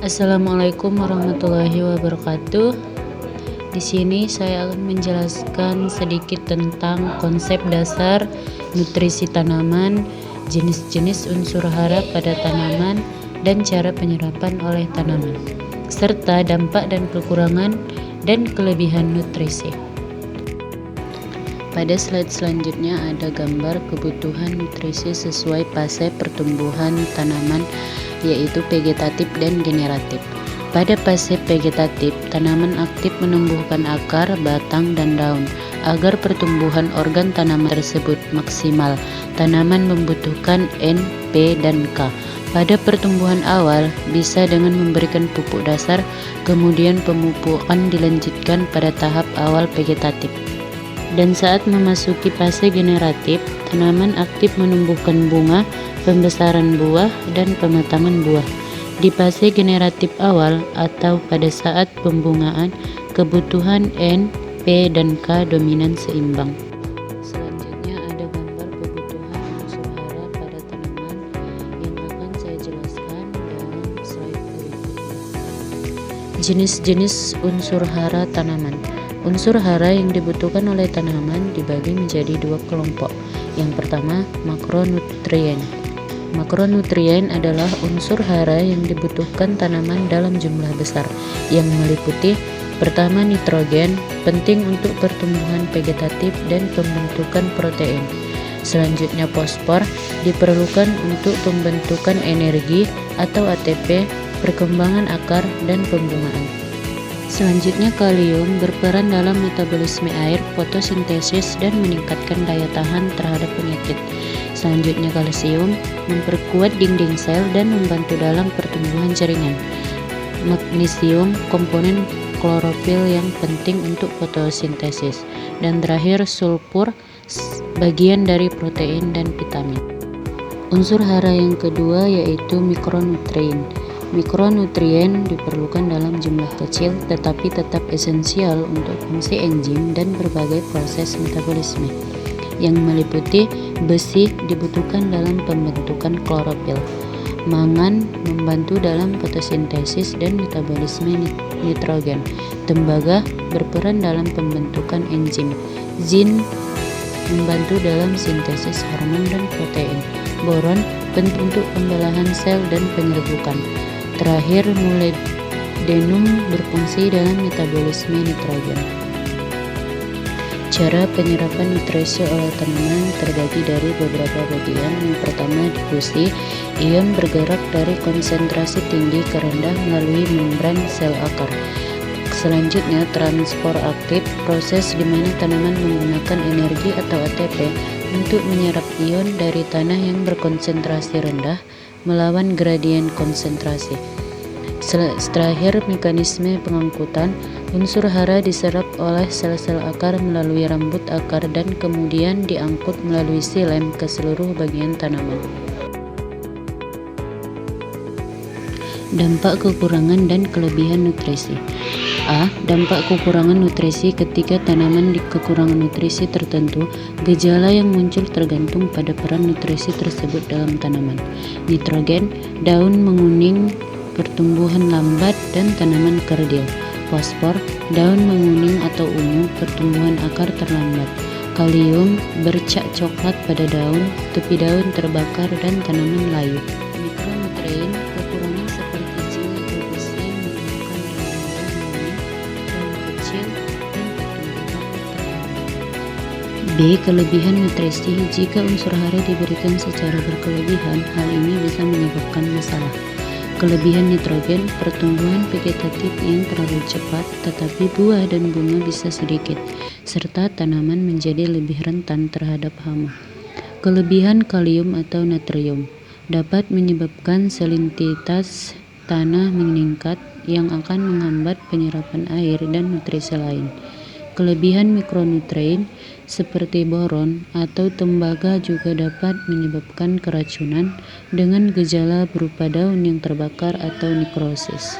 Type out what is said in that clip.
Assalamualaikum warahmatullahi wabarakatuh. Di sini saya akan menjelaskan sedikit tentang konsep dasar nutrisi tanaman, jenis-jenis unsur hara pada tanaman, dan cara penyerapan oleh tanaman, serta dampak dan kekurangan dan kelebihan nutrisi. Pada slide selanjutnya ada gambar kebutuhan nutrisi sesuai fase pertumbuhan tanaman, yaitu vegetatif dan generatif. Pada fase vegetatif, tanaman aktif menumbuhkan akar, batang, dan daun. Agar pertumbuhan organ tanaman tersebut maksimal, tanaman membutuhkan N, P, dan K. Pada pertumbuhan awal, bisa dengan memberikan pupuk dasar, kemudian pemupukan dilanjutkan pada tahap awal vegetatif. Dan saat memasuki fase generatif, tanaman aktif menumbuhkan bunga, pembesaran buah, dan pematangan buah. Di fase generatif awal atau pada saat pembungaan, kebutuhan N, P, dan K dominan seimbang. Selanjutnya ada gambar kebutuhan unsur hara pada tanaman yang akan saya jelaskan dalam slide berikutnya. Jenis-jenis unsur hara tanaman. Unsur hara yang dibutuhkan oleh tanaman dibagi menjadi dua kelompok. Yang pertama, makronutrien. Makronutrien adalah unsur hara yang dibutuhkan tanaman dalam jumlah besar, yang meliputi: pertama, nitrogen, penting untuk pertumbuhan vegetatif dan pembentukan protein. Selanjutnya, fosfor, diperlukan untuk pembentukan energi atau ATP, perkembangan akar, dan pembungaan. Selanjutnya, kalium berperan dalam metabolisme air, fotosintesis, dan meningkatkan daya tahan terhadap penyakit. Selanjutnya, kalsium memperkuat dinding sel dan membantu dalam pertumbuhan jaringan. Magnesium, komponen klorofil yang penting untuk fotosintesis. Dan terakhir, sulfur, bagian dari protein dan vitamin. Unsur hara yang kedua yaitu mikronutrien. Mikronutrien diperlukan dalam jumlah kecil tetapi tetap esensial untuk fungsi enzim dan berbagai proses metabolisme, yang meliputi: besi dibutuhkan dalam pembentukan klorofil, mangan membantu dalam fotosintesis dan metabolisme nitrogen, tembaga berperan dalam pembentukan enzim, zink membantu dalam sintesis hormon dan protein, boron penting untuk pembelahan sel dan penyerbukan. Terakhir, molybdenum berfungsi dalam metabolisme nitrogen. Cara penyerapan nutrisi oleh tanaman terbagi dari beberapa bagian. Yang pertama, difusi. Ion bergerak dari konsentrasi tinggi ke rendah melalui membran sel akar. Selanjutnya, transport aktif, proses di mana tanaman menggunakan energi atau ATP untuk menyerap ion dari tanah yang berkonsentrasi rendah melawan gradien konsentrasi. Terakhir, mekanisme pengangkutan. Unsur hara diserap oleh sel-sel akar melalui rambut akar dan kemudian diangkut melalui xilem ke seluruh bagian tanaman. Dampak kekurangan dan kelebihan nutrisi. A. Dampak kekurangan nutrisi. Ketika tanaman kekurangan nutrisi tertentu, gejala yang muncul tergantung pada peran nutrisi tersebut dalam tanaman. Nitrogen, daun menguning, pertumbuhan lambat, dan tanaman kerdil. Fosfor, daun menguning atau ungu, pertumbuhan akar terlambat. Kalium, bercak coklat pada daun, tepi daun terbakar, dan tanaman layu. Mikronutrien, kekurangan seperti zinc atau besi menyebabkan daun mudah menguning, daun kecil, dan pertumbuhan terlambat. B. Kelebihan nutrisi. Jika unsur hara diberikan secara berkelebihan, hal ini bisa menyebabkan masalah. Kelebihan nitrogen, pertumbuhan vegetatif yang terlalu cepat, tetapi buah dan bunga bisa sedikit, serta tanaman menjadi lebih rentan terhadap hama. Kelebihan kalium atau natrium dapat menyebabkan salinitas tanah meningkat yang akan menghambat penyerapan air dan nutrisi lain. Kelebihan mikronutrien seperti boron atau tembaga juga dapat menyebabkan keracunan dengan gejala berupa daun yang terbakar atau nekrosis.